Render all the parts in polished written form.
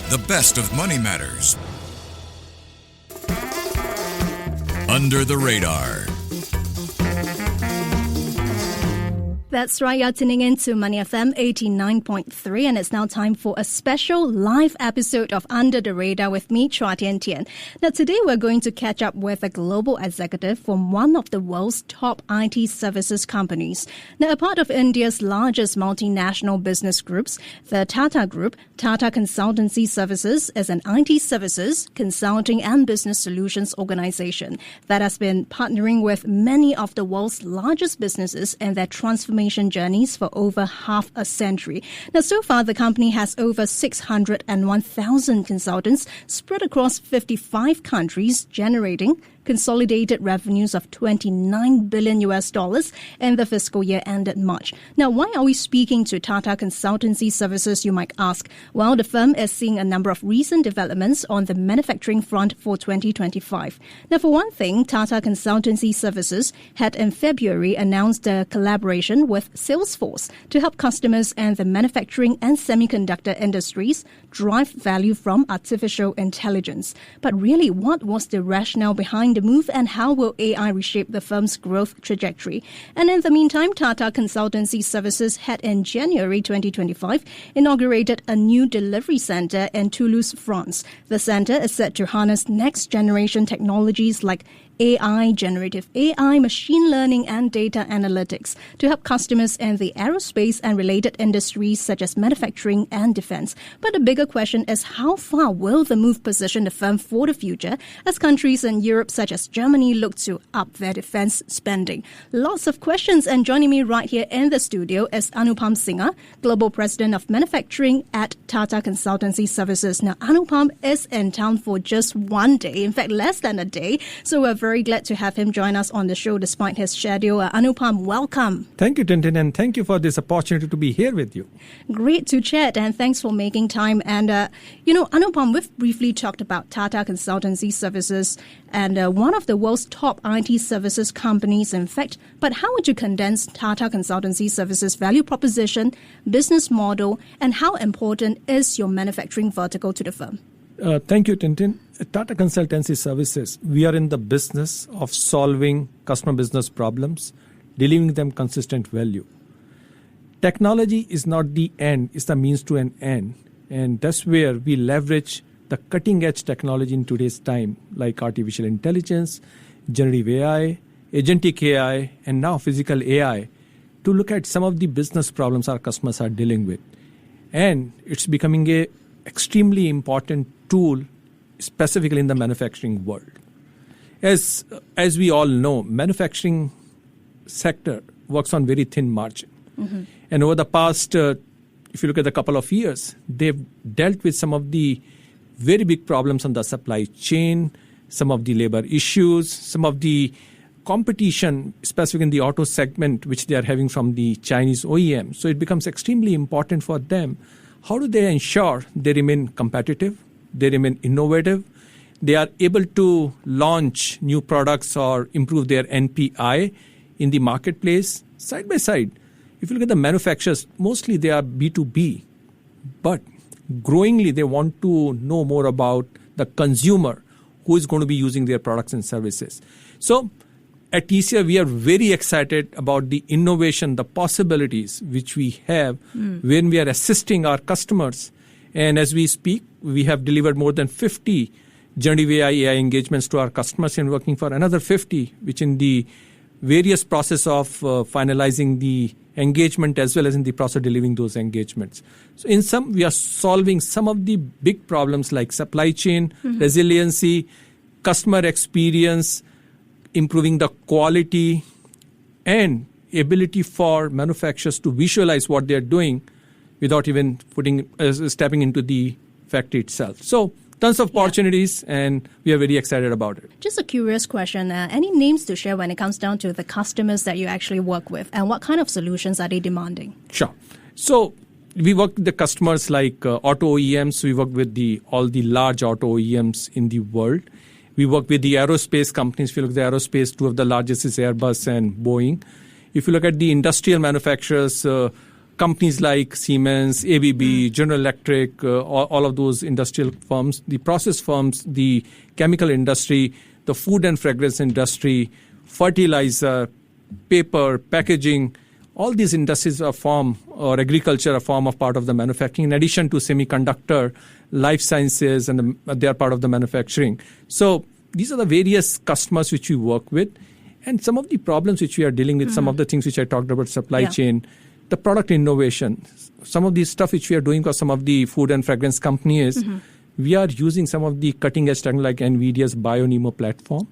the best of money matters. Under the radar. That's right, you're tuning in to Money FM 89.3, and it's now time for a special live episode of Under the Radar with me, Chua Tian Tian. Now, today we're going to catch up with a global executive from one of the world's top IT services companies. Now, a part of India's largest multinational business groups, the Tata Group, Tata Consultancy Services is an IT services, consulting and business solutions organization that has been partnering with many of the world's largest businesses in their transformation journeys for over half a century. Now, so far, the company has over 601,000 consultants spread across 55 countries, generating consolidated revenues of $29 billion in the fiscal year ended March. Now, why are we speaking to Tata Consultancy Services, you might ask? Well, the firm is seeing a number of recent developments on the manufacturing front for 2025. Now, for one thing, Tata Consultancy Services had in February announced a collaboration with Salesforce to help customers in the manufacturing and semiconductor industries drive value from artificial intelligence. But really, what was the rationale behind the move, and how will AI reshape the firm's growth trajectory? And in the meantime, Tata Consultancy Services had in January 2025 inaugurated a new delivery center in Toulouse, France. The center is set to harness next-generation technologies like AI, generative AI, machine learning, and data analytics to help customers in the aerospace and related industries such as manufacturing and defense. But the bigger question is, how far will the move position the firm for the future as countries in Europe such as Germany look to up their defense spending? Lots of questions, and joining me right here in the studio is Anupam Singha, Global President of Manufacturing at Tata Consultancy Services. Now, Anupam is in town for just one day, in fact, less than a day, so we're very glad to have him join us on the show despite his schedule. Anupam, welcome. Thank you, Tintin, and thank you for this opportunity to be here with you. Great to chat, and thanks for making time. And, Anupam, we've briefly talked about Tata Consultancy Services and one of the world's top IT services companies, in fact. But how would you condense Tata Consultancy Services' value proposition, business model, and how important is your manufacturing vertical to the firm? Thank you, Tintin. Tata Consultancy Services, we are in the business of solving customer business problems, delivering them consistent value. Technology is not the end, it's the means to an end. And that's where we leverage the cutting-edge technology in today's time, like artificial intelligence, generative AI, agentic AI, and now physical AI, to look at some of the business problems our customers are dealing with. And it's becoming an extremely important tool, specifically in the manufacturing world. As we all know, manufacturing sector works on very thin margin. Mm-hmm. And over the past, if you look at a couple of years, they've dealt with some of the very big problems on the supply chain, some of the labor issues, some of the competition, specifically in the auto segment, which they are having from the Chinese OEM. So it becomes extremely important for them. How do they ensure they remain competitive, they remain innovative, they are able to launch new products or improve their NPI in the marketplace side by side? If you look at the manufacturers, mostly they are B2B, but growingly they want to know more about the consumer who is going to be using their products and services. So at TCR, we are very excited about the innovation, the possibilities which we have when we are assisting our customers. And as we speak, we have delivered more than 50 generative AI engagements to our customers and working for another 50, which in the various process of finalizing the engagement as well as in the process of delivering those engagements. So in sum, we are solving some of the big problems like supply chain, resiliency, customer experience, improving the quality and ability for manufacturers to visualize what they're doing without even stepping into the factory itself. So tons of opportunities, and we are very excited about it. Just a curious question. Any names to share when it comes down to the customers that you actually work with, and what kind of solutions are they demanding? Sure. So we work with the customers like auto OEMs. We work with all the large auto OEMs in the world. We work with the aerospace companies. If you look at the aerospace, two of the largest is Airbus and Boeing. If you look at the industrial manufacturers, companies like Siemens, ABB, General Electric, all of those industrial firms, the process firms, the chemical industry, the food and fragrance industry, fertilizer, paper, packaging, all these industries are or agriculture are form of part of the manufacturing, in addition to semiconductor, life sciences, and they are part of the manufacturing. So these are the various customers which we work with. And some of the problems which we are dealing with, some of the things which I talked about, supply chain, the product innovation, some of the stuff which we are doing for some of the food and fragrance companies, we are using some of the cutting-edge technology like NVIDIA's BioNeMo platform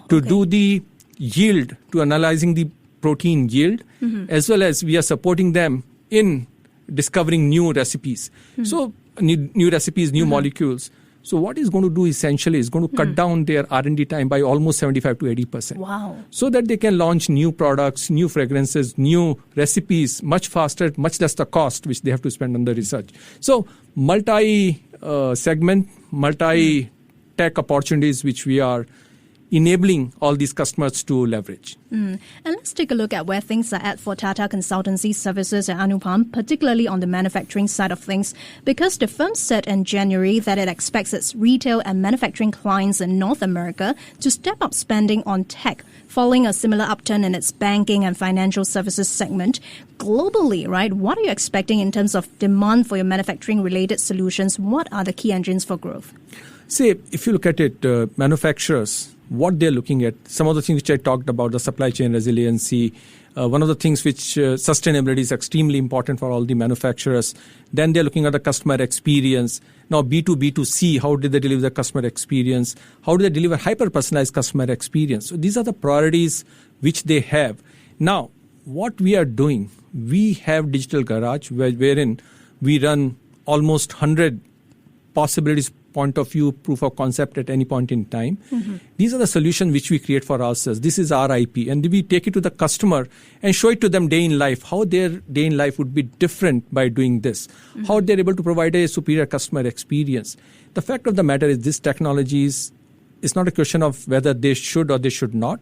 to do the yield, to analyzing the protein yield, as well as we are supporting them in discovering new recipes. So new recipes, new molecules. So what it's going to do essentially is going to cut down their R&D time by almost 75 to 80%. Wow. So that they can launch new products, new fragrances, new recipes much faster, much less the cost which they have to spend on the research. So multi-segment, multi-tech opportunities which we are enabling all these customers to leverage. And let's take a look at where things are at for Tata Consultancy Services and Anupam, particularly on the manufacturing side of things, because the firm said in January that it expects its retail and manufacturing clients in North America to step up spending on tech, following a similar upturn in its banking and financial services segment. Globally, right, what are you expecting in terms of demand for your manufacturing-related solutions? What are the key engines for growth? Say, if you look at it, manufacturers, what they're looking at, some of the things which I talked about, the supply chain resiliency, one of the things which sustainability is extremely important for all the manufacturers. Then they're looking at the customer experience. Now, B2B, B2C, how did they deliver the customer experience? How do they deliver hyper-personalized customer experience? So these are the priorities which they have. Now, what we are doing, we have Digital Garage, wherein we run almost 100 possibilities point of view, proof of concept at any point in time. These are the solutions which we create for ourselves. This is our IP. And we take it to the customer and show it to them day in life, how their day in life would be different by doing this, how they're able to provide a superior customer experience. The fact of the matter is this technology is not a question of whether they should or they should not.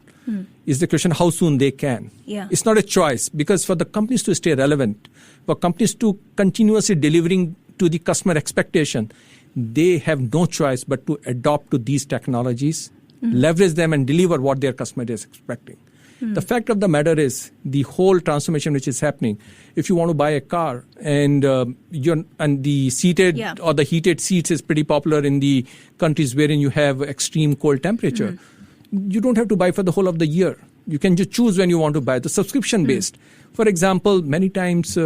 It's the question how soon they can. It's not a choice, because for the companies to stay relevant, for companies to continuously delivering to the customer expectation, they have no choice but to adopt to these technologies, leverage them and deliver what their customer is expecting. The fact of the matter is the whole transformation which is happening. If you want to buy a car and the seated or the heated seats is pretty popular in the countries wherein you have extreme cold temperature, you don't have to buy for the whole of the year. You can just choose when you want to buy. The subscription based. For example, many times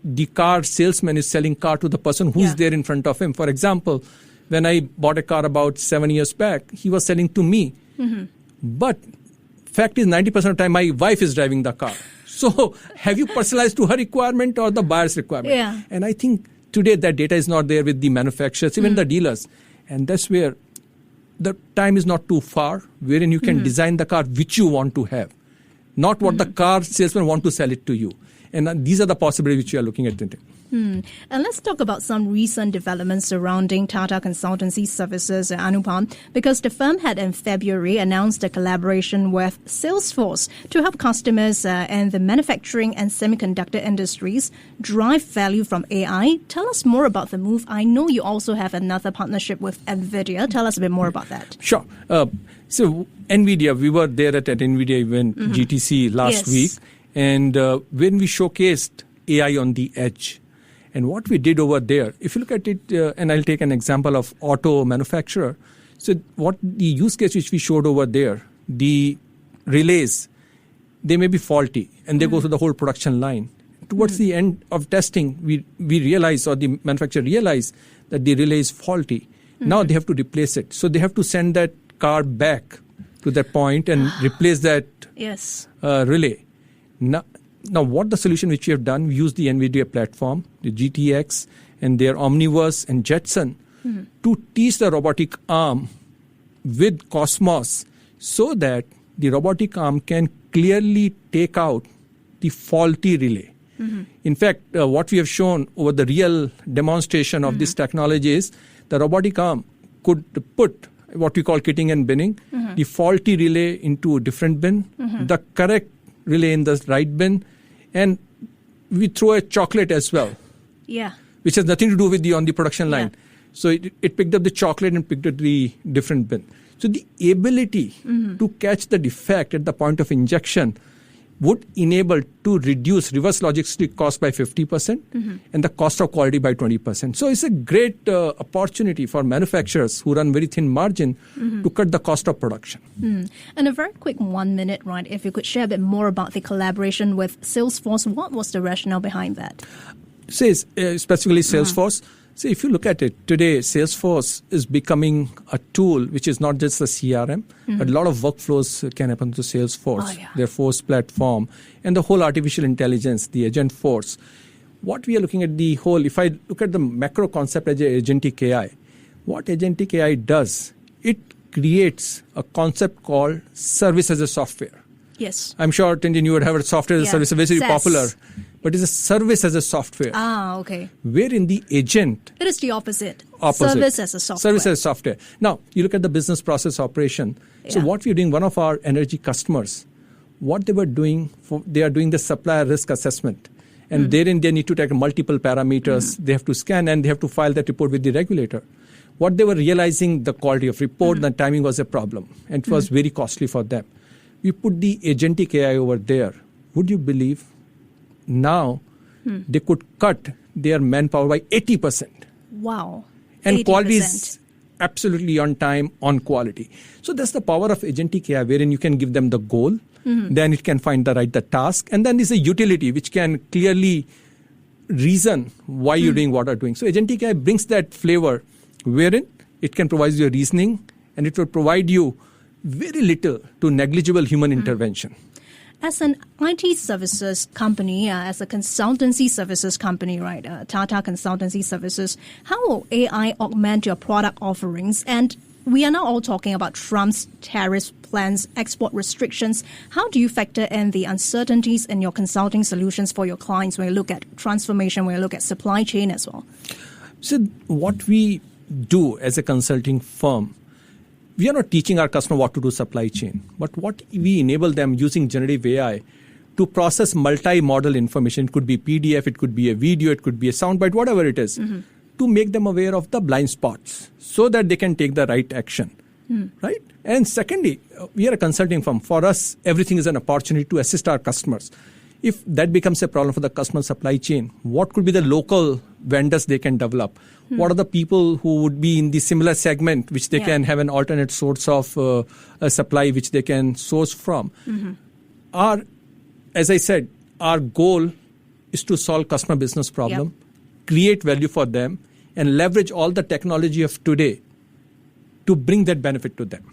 the car salesman is selling car to the person who's there in front of him. For example, when I bought a car about 7 years back, he was selling to me. But fact is 90% of the time my wife is driving the car. So have you personalized to her requirement or the buyer's requirement? And I think today that data is not there with the manufacturers, even the dealers. And that's where the time is not too far, wherein you can design the car which you want to have, not what the car salesman want to sell it to you. And these are the possibilities which we are looking at. And let's talk about some recent developments surrounding Tata Consultancy Services and Anupam, because the firm had in February announced a collaboration with Salesforce to help customers in the manufacturing and semiconductor industries drive value from AI. Tell us more about the move. I know you also have another partnership with NVIDIA. Tell us a bit more about that. Sure. So NVIDIA, we were there at NVIDIA event GTC last week. And when we showcased AI on the edge, and what we did over there, if you look at it, and I'll take an example of auto manufacturer. So what the use case which we showed over there, the relays, they may be faulty and they go through the whole production line. Towards the end of testing, we realize, or the manufacturer realize that the relay is faulty. Now they have to replace it. So they have to send that car back to that point and replace that relay. Now, what the solution which we have done, we use the NVIDIA platform, the GTX, and their Omniverse and Jetson to teach the robotic arm with Cosmos so that the robotic arm can clearly take out the faulty relay. In fact, what we have shown over the real demonstration of this technology is the robotic arm could put what we call kitting and binning, the faulty relay into a different bin, the correct relay in the right bin, and we throw a chocolate as well, Yeah. which has nothing to do with on the production line. Yeah. So it picked up the chocolate and picked up the different bin. So the ability to catch the defect at the point of injection would enable to reduce reverse logistic cost by 50% and the cost of quality by 20%. So it's a great opportunity for manufacturers who run very thin margin to cut the cost of production. And a very quick 1 minute, right? If you could share a bit more about the collaboration with Salesforce, what was the rationale behind that? Specifically Salesforce. So if you look at it today, Salesforce is becoming a tool which is not just a CRM, but a lot of workflows can happen to Salesforce, their Force platform, and the whole artificial intelligence, the Agent Force. What we are looking at the whole, if I look at the macro concept as agentic AI, what agentic AI does, it creates a concept called service as a software. Yes. I'm sure, Tintin, you would have heard software as a service, very SaaS. popular. But it's a service as a software. Okay. Wherein the agent... It is the opposite. Opposite. Service as a software. Service as a software. Now, you look at the business process operation. So what we're doing, one of our energy customers, what they were doing, they are doing the supplier risk assessment. And therein they need to take multiple parameters. They have to scan and they have to file that report with the regulator. What they were realizing, the quality of report, the timing was a problem. And it was very costly for them. We put the agentic AI over there. Would you believe now they could cut their manpower by 80%? Wow. And 80%. quality is absolutely on time, on quality. So that's the power of agentic AI, wherein you can give them the goal, then it can find the task, and then there's a utility which can clearly reason why you're doing what you're doing. So agentic AI brings that flavor, wherein it can provide you a reasoning, and it will provide you very little to negligible human intervention. As an IT services company, as a consultancy services company, right, Tata Consultancy Services, how will AI augment your product offerings? And we are now all talking about Trump's tariff plans, export restrictions. How do you factor in the uncertainties in your consulting solutions for your clients when you look at transformation, when you look at supply chain as well? So what we do as a consulting firm, we are not teaching our customer what to do supply chain, but what we enable them using generative AI to process multi-model information. It could be PDF, it could be a video, it could be a soundbite, whatever it is, to make them aware of the blind spots so that they can take the right action, right? And secondly, we are a consulting firm. For us, everything is an opportunity to assist our customers. If that becomes a problem for the customer supply chain, what could be the local vendors they can develop? What are the people who would be in the similar segment which they can have an alternate source of a supply which they can source from? As I said, our goal is to solve customer business problem, create value for them, and leverage all the technology of today to bring that benefit to them.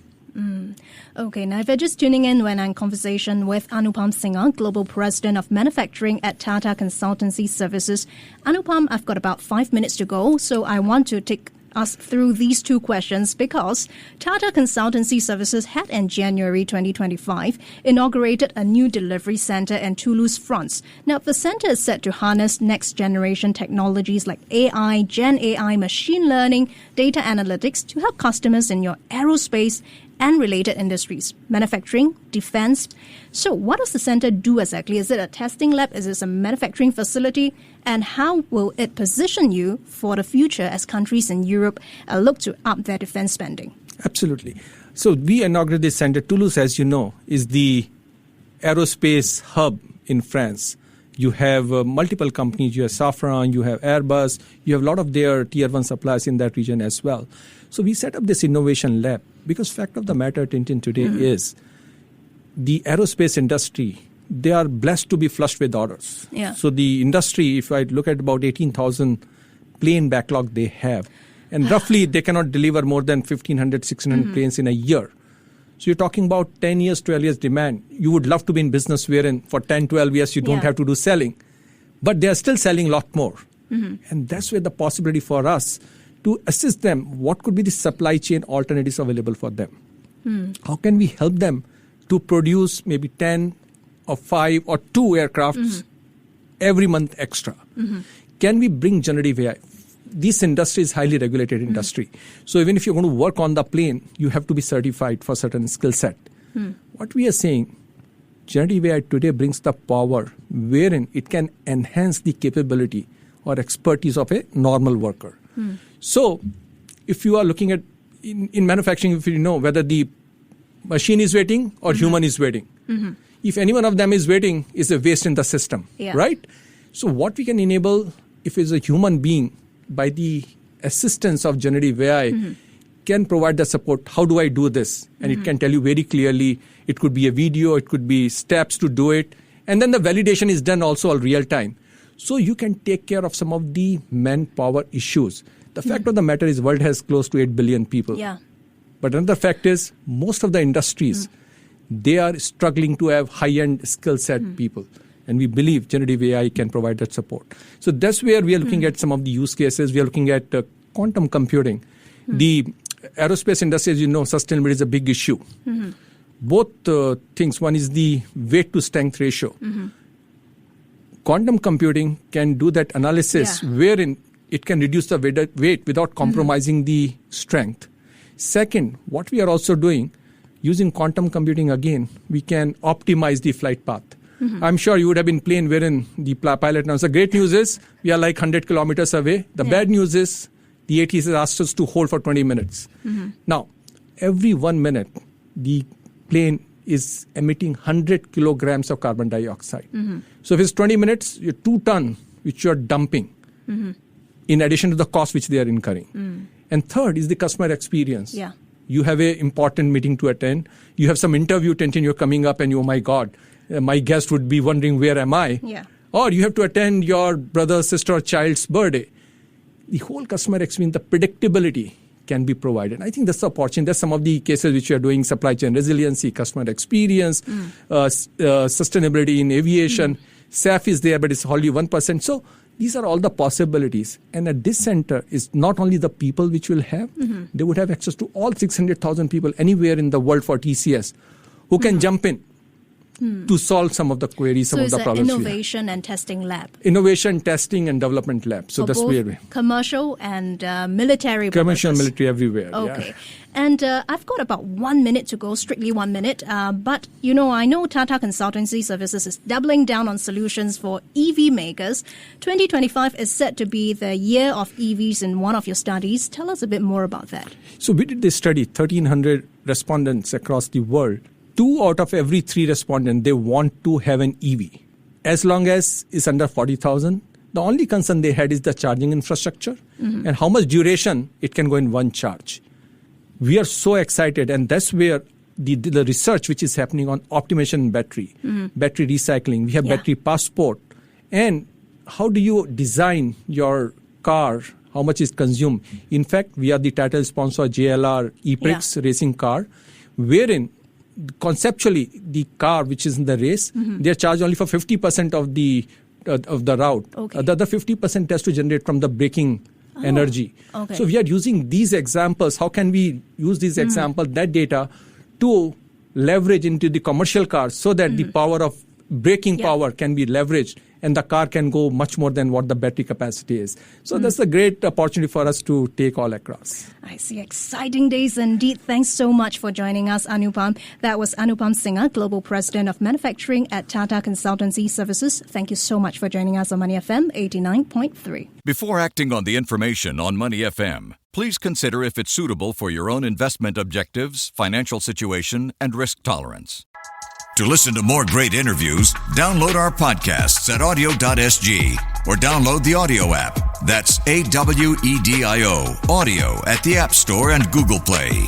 Okay, now if you're just tuning in, we're in conversation with Anupam Singh, Global President of Manufacturing at Tata Consultancy Services. Anupam, I've got about 5 minutes to go, so I want to take us through these two questions because Tata Consultancy Services had in January 2025 inaugurated a new delivery center in Toulouse, France. Now, the center is set to harness next generation technologies like AI, Gen AI, machine learning, data analytics to help customers in your aerospace and related industries, manufacturing, defense. So what does the center do exactly? Is it a testing lab? Is it a manufacturing facility? And how will it position you for the future as countries in Europe look to up their defense spending? Absolutely. So we inaugurated this center. Toulouse, as you know, is the aerospace hub in France. You have multiple companies. You have Safran, you have Airbus, you have a lot of their tier 1 suppliers in that region as well. So we set up this innovation lab because fact of the matter, Tintin, today is the aerospace industry, they are blessed to be flushed with orders. So the industry, if I look at about 18,000 plane backlog they have, and roughly they cannot deliver more than 1,500, 1,600 planes in a year. So you're talking about 10 years, 12 years demand. You would love to be in business wherein for 10, 12 years you don't have to do selling. But they are still selling a lot more. And that's where the possibility for us to assist them, what could be the supply chain alternatives available for them? How can we help them to produce maybe 10 or 5 or 2 aircrafts every month extra? Can we bring generative AI? This industry is highly regulated industry. So even if you're going to work on the plane, you have to be certified for certain skill set. What we are saying, generative AI today brings the power wherein it can enhance the capability or expertise of a normal worker. So if you are looking at in manufacturing, if you know whether the machine is waiting or human is waiting. If any one of them is waiting, is a waste in the system, right? So what we can enable if it's a human being by the assistance of generative AI can provide the support. How do I do this? And it can tell you very clearly. It could be a video, it could be steps to do it. And then the validation is done also all real time. So you can take care of some of the manpower issues. The fact of the matter is world has close to 8 billion people. But another fact is most of the industries, they are struggling to have high-end skill set people. And we believe generative AI can provide that support. So that's where we are looking at some of the use cases. We are looking at quantum computing. The aerospace industry, as you know, sustainability is a big issue. Both things. One is the weight to strength ratio. Quantum computing can do that analysis wherein it can reduce the weight without compromising the strength. Second, what we are also doing, using quantum computing again, we can optimize the flight path. I'm sure you would have been plane wherein the pilot now. So great news is we are like 100 kilometers away. The bad news is the ATS has asked us to hold for 20 minutes. Now, every 1 minute, the plane is emitting 100 kilograms of carbon dioxide. So if it's 20 minutes, you're 2 tons, which you're dumping, in addition to the cost which they are incurring. And third is the customer experience. You have an important meeting to attend. You have some interview tension, you're coming up and you, oh my God, my guest would be wondering, where am I? Or you have to attend your brother, sister, or child's birthday. The whole customer experience, the predictability can be provided. I think that's the opportunity. That's some of the cases which we are doing: supply chain resiliency, customer experience, sustainability in aviation. SAF is there, but it's only 1%. So these are all the possibilities. And at this center is not only the people which will have, they would have access to all 600,000 people anywhere in the world for TCS who can jump in to solve some of the queries, some of the problems. So it's an innovation and testing lab. Innovation, testing, and development lab. So for that's both where commercial and military. Commercial, military, everywhere. Okay. And I've got about 1 minute to go, strictly 1 minute. But, you know, I know Tata Consultancy Services is doubling down on solutions for EV makers. 2025 is set to be the year of EVs in one of your studies. Tell us a bit more about that. So we did this study, 1,300 respondents across the world. 2 out of every 3 respondents, they want to have an EV. As long as it's under 40,000, the only concern they had is the charging infrastructure and how much duration it can go in one charge. We are so excited, and that's where the research which is happening on optimization in battery, battery recycling, we have battery passport, and how do you design your car, how much is consumed. In fact, we are the title sponsor JLR e-Prix racing car, wherein conceptually the car which is in the race, they're charged only for 50% of the route. The other 50% has to generate from the braking energy. So we are using these examples. How can we use these examples, that data, to leverage into the commercial cars so that the power of braking power can be leveraged and the car can go much more than what the battery capacity is. So that's a great opportunity for us to take all across. I see. Exciting days indeed. Thanks so much for joining us, Anupam. That was Anupam Singha, Global President of Manufacturing at Tata Consultancy Services. Thank you so much for joining us on Money FM 89.3. Before acting on the information on Money FM, please consider if it's suitable for your own investment objectives, financial situation, and risk tolerance. To listen to more great interviews, download our podcasts at audio.sg or download the audio app. That's AWEDIO, audio at the App Store and Google Play.